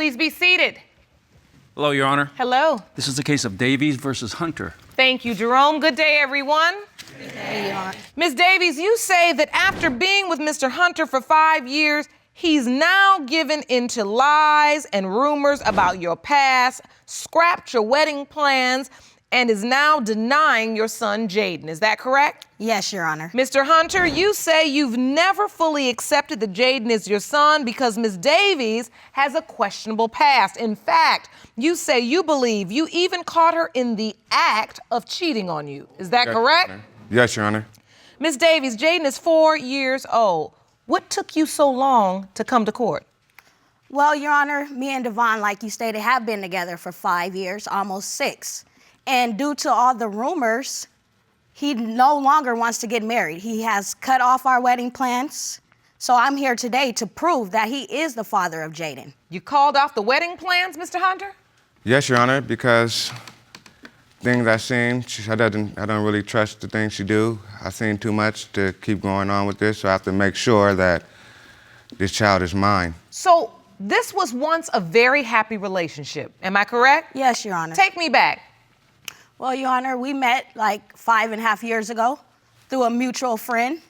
Please be seated. Hello, Your Honor. Hello. This is the case of Davies versus Hunter. Thank you, Jerome. Good day, everyone. Good day, Your Honor. Ms. Davies, you say that after being with Mr. Hunter for 5 years, he's now given into lies and rumors about your past, scrapped your wedding plans, and is now denying your son, Jaden. Is that correct? Yes, Your Honor. Mr. Hunter, you say you've never fully accepted that Jaden is your son because Ms. Davies has a questionable past. In fact, you say you believe you even caught her in the act of cheating on you. Is that correct? Yes, Your Honor. Ms. Davies, Jaden is 4 years old. What took you so long to come to court? Well, Your Honor, me and Devon, like you stated, have been together for 5 years, almost 6. And due to all the rumors, he no longer wants to get married. He has cut off our wedding plans. So I'm here today to prove that he is the father of Jaden. You called off the wedding plans, Mr. Hunter? Yes, Your Honor, because things I've seen, I don't really trust the things she do. I've seen too much to keep going on with this, so I have to make sure that this child is mine. So this was once a very happy relationship. Am I correct? Yes, Your Honor. Take me back. Well, Your Honor, we met like 5.5 years ago through a mutual friend.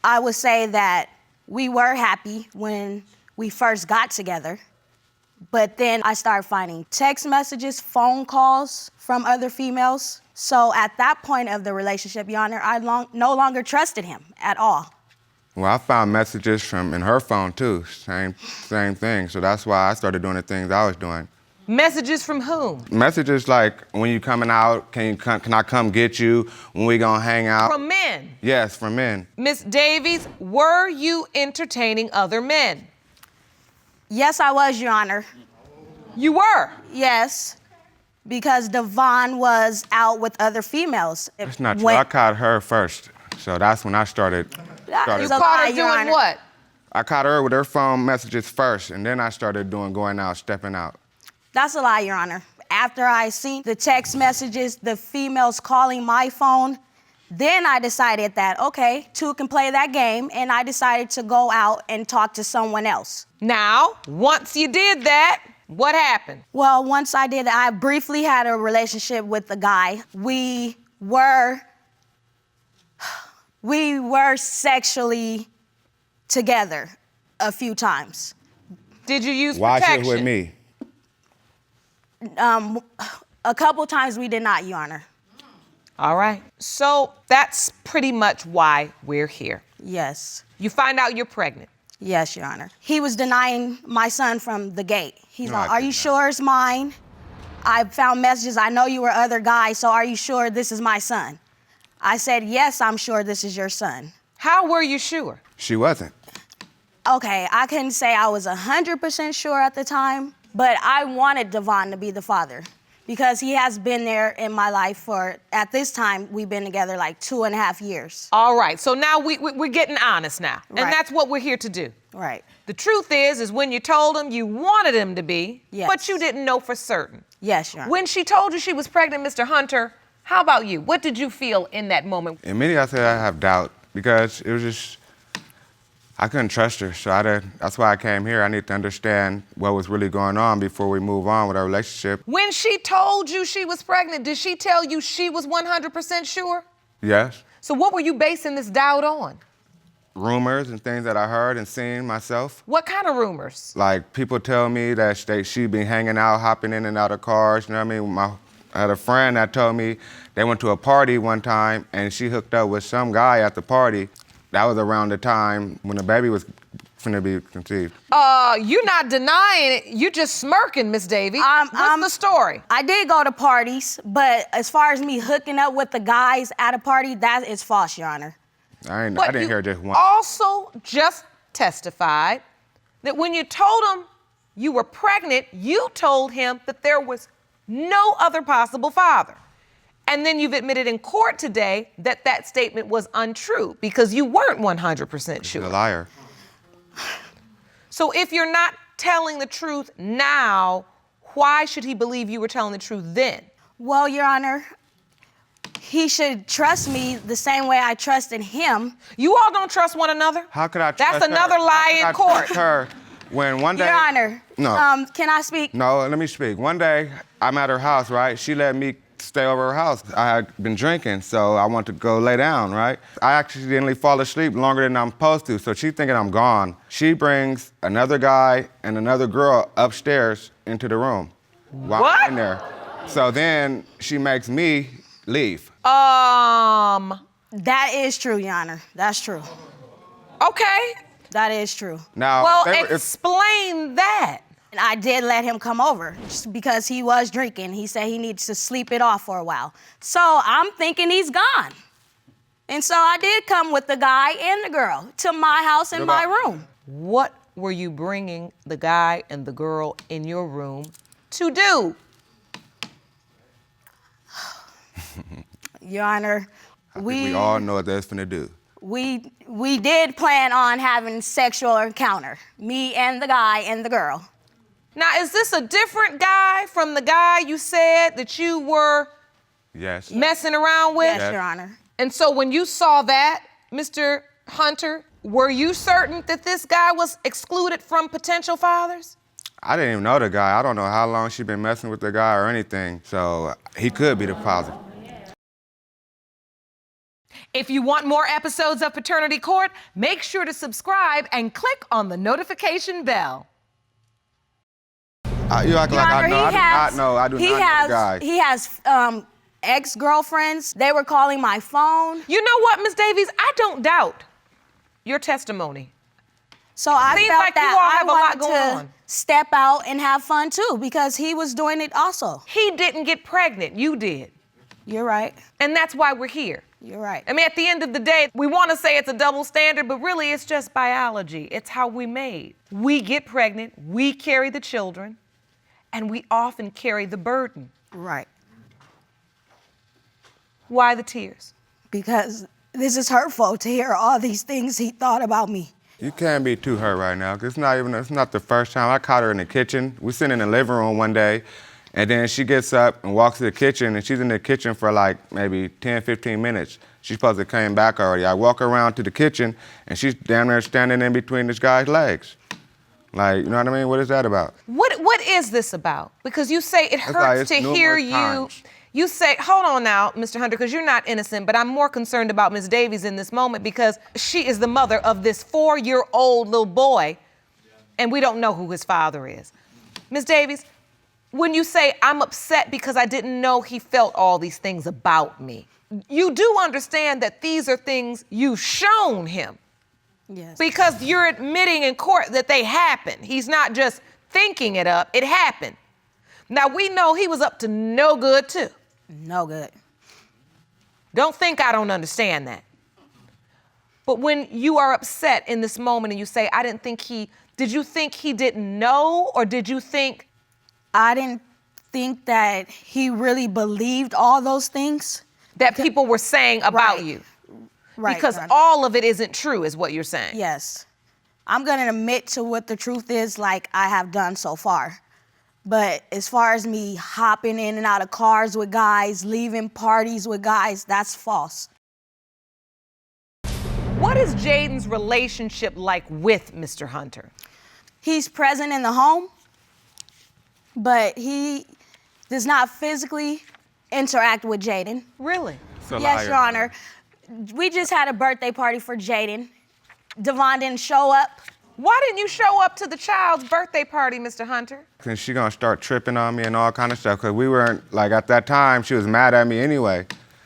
I would say that we were happy when we first got together, but then I started finding text messages, phone calls from other females. So at that point of the relationship, Your Honor, I no longer trusted him at all. Well, I found messages in her phone too, same thing. So that's why I started doing the things I was doing. Messages from whom? Messages like, when you coming out, can I come get you? When we gonna hang out? From men? Yes, from men. Miss Davies, were you entertaining other men? Yes, I was, Your Honor. You were? Yes, because Devon was out with other females. That's not true. I caught her first, so that's when I started. You caught her doing what? I caught her with her phone messages first, and then I started going out, stepping out. That's a lie, Your Honor. After I seen the text messages, the females calling my phone, then I decided that, okay, two can play that game, and I decided to go out and talk to someone else. Now, once you did that, what happened? Well, once I did that, I briefly had a relationship with a guy. We were sexually together a few times. Did you use Why protection? she was with me? A couple times we did not, Your Honor. All right. So that's pretty much why we're here. Yes. You find out you're pregnant. Yes, Your Honor. He was denying my son from the gate. He's No, like, I are did you not. sure it's mine? I found messages, I know you were other guys, so are you sure this is my son? I said, yes, I'm sure this is your son. How were you sure? She wasn't. Okay, I couldn't say I was 100% sure at the time, but I wanted Devon to be the father because he has been there in my life for, at this time, we've been together like 2.5 years. All right. So now we're getting honest now. And Right. that's what we're here to do. Right. The truth is when you told him you wanted him to be, Yes. but you didn't know for certain. Yes, Your Honor. When she told you she was pregnant, Mr. Hunter, how about you? What did you feel in that moment? Immediately I said I have doubt because it was just, I couldn't trust her. So that's why I came here. I need to understand what was really going on before we move on with our relationship. When she told you she was pregnant, did she tell you she was 100% sure? Yes. So what were you basing this doubt on? Rumors and things that I heard and seen myself. What kind of rumors? Like people tell me that she been hanging out, hopping in and out of cars. You know what I mean? I had a friend that told me they went to a party one time and she hooked up with some guy at the party. That was around the time when the baby was finna be conceived. You're not denying it. You're just smirking, Miss Davies. What's the story? I did go to parties, but as far as me hooking up with the guys at a party, that is false, Your Honor. I But didn't you hear just one. also just testified that when you told him you were pregnant, you told him that there was no other possible father. And then you've admitted in court today that that statement was untrue because you weren't 100% She's a sure. liar. So if you're not telling the truth now, why should he believe you were telling the truth then? Well, Your Honor, he should trust me the same way I trusted him. You all don't trust one another? How could I trust That's another her? lie How in could I court. trust her When one day... Your Honor, No. Can I speak? No, let me speak. One day, I'm at her house, right? She let me stay over her house. I had been drinking, so I wanted to go lay down, right? I accidentally fall asleep longer than I'm supposed to, so she's thinking I'm gone. She brings another guy and another girl upstairs into the room while I'm in there. So then she makes me leave. That is true, Your Honor. That's true. Okay. That is true. Now, Well, explain that. And I did let him come over just because he was drinking. He said he needs to sleep it off for a while. So I'm thinking he's gone. And so I did come with the guy and the girl to my house and my room. What were you bringing the guy and the girl in your room to do? Your Honor, I think we all know what that's finna do. We did plan on having sexual encounter, me and the guy and the girl. Now, is this a different guy from the guy you said that you were Yes. messing around with? Yes, Your Honor. And so when you saw that, Mr. Hunter, were you certain that this guy was excluded from potential fathers? I didn't even know the guy. I don't know how long she been messing with the guy or anything, so he could be the father. If you want more episodes of Paternity Court, make sure to subscribe and click on the notification bell. You act Your like Honor, I know. I do not know. I do not know the guy. He has ex-girlfriends. They were calling my phone. You know what, Ms. Davies? I don't doubt your testimony. So I Seems felt like you all that have I a lot wanted going to on. step out and have fun too because he was doing it also. He didn't get pregnant, you did. You're right. And that's why we're here. You're right. I mean, at the end of the day, we want to say it's a double standard, but really it's just biology. It's how we made. We get pregnant, we carry the children, and we often carry the burden. Right. Why the tears? Because this is hurtful to hear all these things he thought about me. You can't be too hurt right now, 'cause it's not the first time. I caught her in the kitchen. We sitting in the living room one day, and then she gets up and walks to the kitchen, and she's in the kitchen for like maybe 10, 15 minutes. She's supposed to come back already. I walk around to the kitchen, and she's down there standing in between this guy's legs. Like, you know what I mean? What is that about? What is this about? Because you say it hurts to hear you. Times. You say, hold on now, Mr. Hunter, because you're not innocent, but I'm more concerned about Ms. Davies in this moment because she is the mother of this 4-year-old little boy, and we don't know who his father is. Ms. Davies, when you say, I'm upset because I didn't know he felt all these things about me, you do understand that these are things you've shown him. Yes. Because you're admitting in court that they happened. He's not just thinking it up, it happened. Now, we know he was up to no good, too. No good. Don't think I don't understand that. But when you are upset in this moment and you say, did you think he didn't know, or did you think? I didn't think that he really believed all those things. That people were saying about Right. you. Right. Because Your Honor. all of it isn't true, is what you're saying. Yes. I'm gonna admit to what the truth is, like I have done so far. But as far as me hopping in and out of cars with guys, leaving parties with guys, that's false. What is Jaden's relationship like with Mr. Hunter? He's present in the home, but he does not physically interact with Jaden. Really? It's a Yes, liar. Your Honor. We just had a birthday party for Jaden. Devon didn't show up. Why didn't you show up to the child's birthday party, Mr. Hunter? Cause she gonna start tripping on me and all kind of stuff. Cause we weren't, like, at that time, she was mad at me anyway.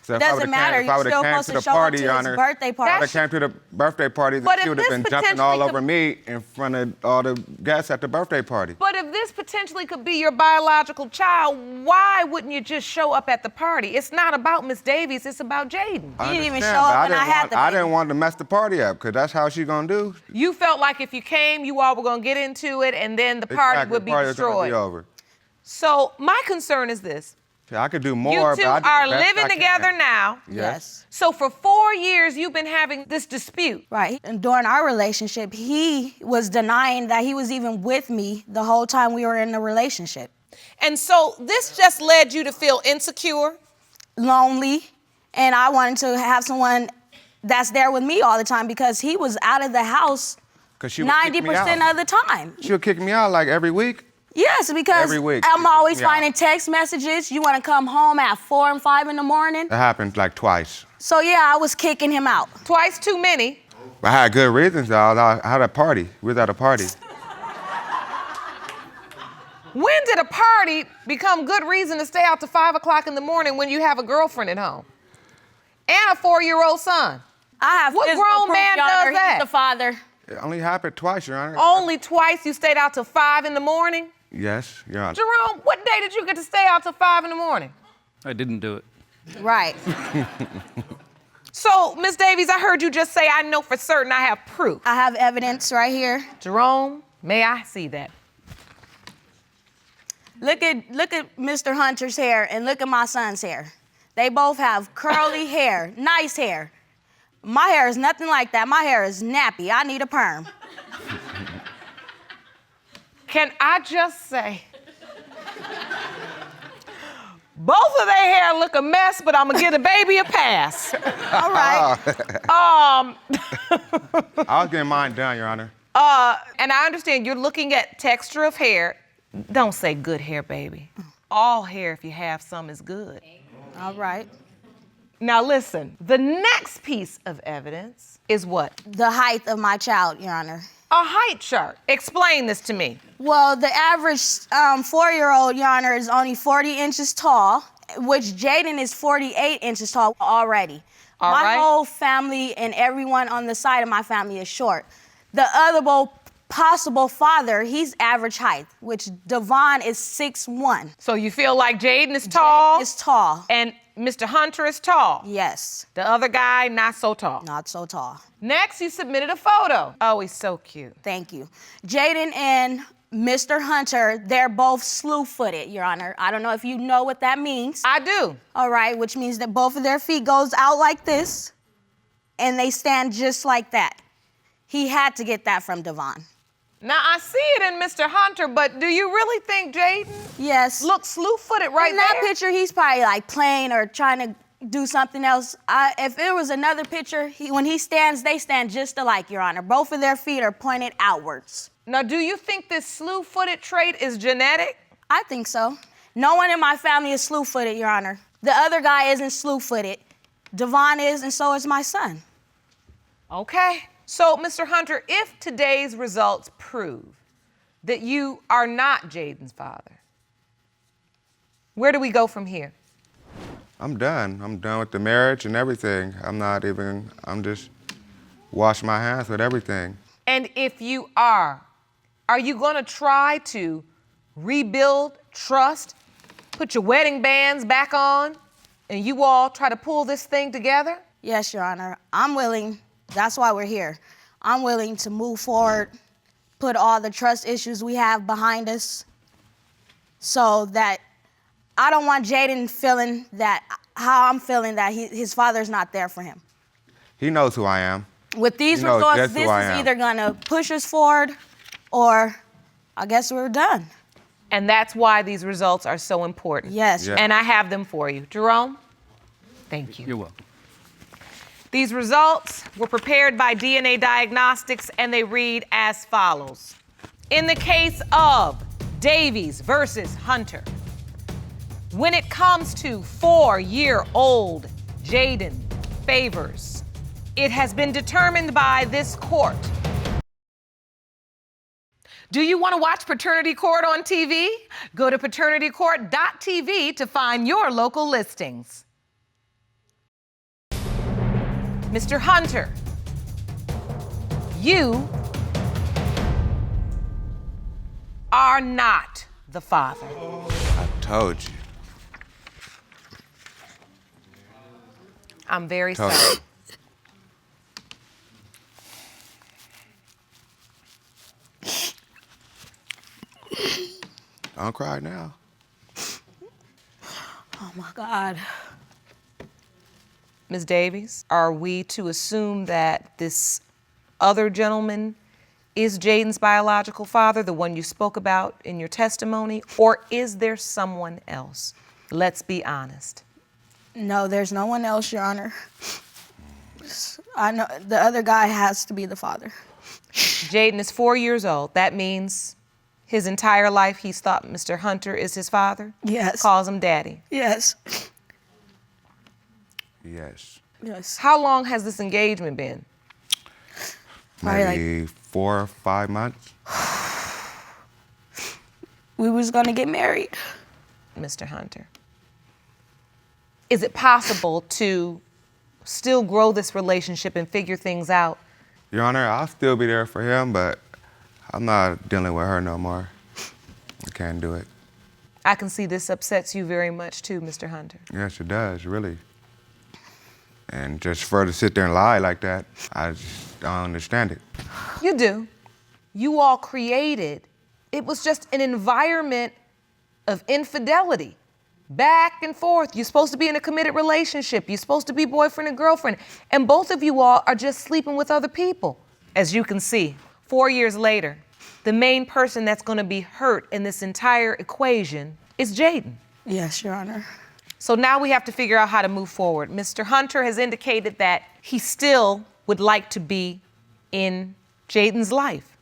So if I Doesn't would've matter. Came, if I You're would've still came supposed to to the show up party, to Your his Honor, birthday party. if I would've came to the birthday party, But she if would've this been jumping potentially all could- over me in front of all the guests at the birthday party. But if this potentially could be your biological child, why wouldn't you just show up at the party? It's not about Miss Davies, it's about Jaden. I He didn't even understand, show but up when I had the I baby. didn't want to mess the party up, because that's how she gonna do. You felt like if you came, you all were gonna get into it and then the party Exactly, would the be party was gonna destroyed. be over. So my concern is this. I could do You more, two but I did the are best living I can. together now. Yes. So for 4 years, you've been having this dispute. Right. And during our relationship, he was denying that he was even with me the whole time we were in the relationship. And so this just led you to feel insecure. Lonely. And I wanted to have someone that's there with me all the time because he was out of the house 'Cause she would kick me out. 90% of the time. She would kick me out like every week. Yes, because Every week. I'm always Yeah. finding text messages. You want to come home at 4 and 5 in the morning. That happened like twice. So yeah, I was kicking him out. Twice too many. I had good reasons though. I had a party. We was at a party. When did a party become good reason to stay out to 5 o'clock in the morning when you have a girlfriend at home? And a 4-year-old son? I have What physical grown proof, man Your does Honor. that? He's the father. It only happened twice, Your Honor. Only twice you stayed out till 5 in the morning? Yes, Your Honor. Jerome, what day did you get to stay out till 5 in the morning? I didn't do it. Right. So, Miss Davies, I heard you just say, I know for certain I have proof. I have evidence right here. Jerome, may I see that? Look at Mr. Hunter's hair and look at my son's hair. They both have curly hair, nice hair. My hair is nothing like that. My hair is nappy. I need a perm. Can I just say, both of their hair look a mess, but I'm gonna give the baby a pass. All right. I was getting mine done, Your Honor. And I understand you're looking at texture of hair. Don't say good hair, baby. All hair, if you have some, is good. All right. Now listen, the next piece of evidence is what? The height of my child, Your Honor. A height chart. Explain this to me. Well, the average 4-year-old, Your Honor, is only 40 inches tall, which Jaden is 48 inches tall already. All my right. whole family and everyone on the side of my family is short. The other possible father, he's average height, which Devon is 6'1". So you feel like Jaden is tall? Is tall. And Mr. Hunter is tall? Yes, The other guy, not so tall. not so tall. Next, you submitted a photo. Oh, he's so cute. Thank you. Jaden and Mr. Hunter, they're both slew-footed, Your Honor. I don't know if you know what that means. I do. All right, which means that both of their feet goes out like this, and they stand just like that. He had to get that from Devon. Now, I see it in Mr. Hunter, but do you really think Jaden Yes. looks slew-footed right in that there? picture, he's probably like playing or trying to do something else. If it was another picture, when he stands, they stand just alike, Your Honor. Both of their feet are pointed outwards. Now, do you think this slew-footed trait is genetic? I think so. No one in my family is slew-footed, Your Honor. The other guy isn't slew-footed. Devon is, and so is my son. Okay. So, Mr. Hunter, if today's results prove that you are not Jaden's father, where do we go from here? I'm done. I'm done with the marriage and everything. I'm just wash my hands with everything. And if you are you going to try to rebuild trust, put your wedding bands back on, and you all try to pull this thing together? Yes, Your Honor. I'm willing. That's why we're here. I'm willing to move forward, put all the trust issues we have behind us, so that I don't want Jaden feeling that how I'm feeling that his father's not there for him. He knows who I am. With these He knows results, just this who I is am. either gonna push us forward, or I guess we're done. And that's why these results are so important. Yes. Yeah. And I have them for you. Jerome, thank you. You're welcome. These results were prepared by DNA Diagnostics, and they read as follows. In the case of Davies versus Hunter, when it comes to 4-year-old Jaden Favors, it has been determined by this court. Do you want to watch Paternity Court on TV? Go to paternitycourt.tv to find your local listings. Mr. Hunter, you are not the father. I told you. I'm very Told sorry. Don't cry now. Oh my God. Ms. Davies, are we to assume that this other gentleman is Jaden's biological father, the one you spoke about in your testimony, or is there someone else? Let's be honest. No, there's no one else, Your Honor. Yes, I know the other guy has to be the father. Jaden is 4 years old. That means his entire life he's thought Mr. Hunter is his father? Yes. Calls him daddy. Yes. Yes. Yes. How long has this engagement been? Probably Maybe 4 or 5 months. We was gonna get married. Mr. Hunter, is it possible to still grow this relationship and figure things out? Your Honor, I'll still be there for him, but I'm not dealing with her no more. I can't do it. I can see this upsets you very much too, Mr. Hunter. Yes, it does, really. And just for her to sit there and lie like that, I just don't understand it. You do. You all created, it was just an environment of infidelity. Back and forth. You're supposed to be in a committed relationship. You're supposed to be boyfriend and girlfriend. And both of you all are just sleeping with other people. As you can see, 4 years later, the main person that's going to be hurt in this entire equation is Jaden. Yes, Your Honor. So now we have to figure out how to move forward. Mr. Hunter has indicated that he still would like to be in Jaden's life.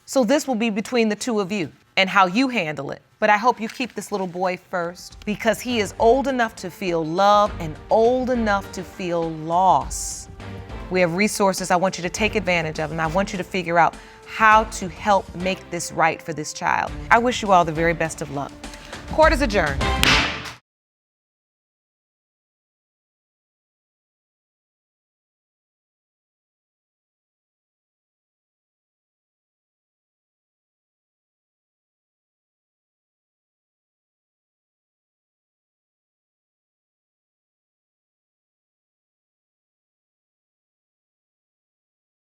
So this will be between the two of you and how you handle it. But I hope you keep this little boy first because he is old enough to feel love and old enough to feel loss. We have resources I want you to take advantage of, and I want you to figure out how to help make this right for this child. I wish you all the very best of luck. Court is adjourned.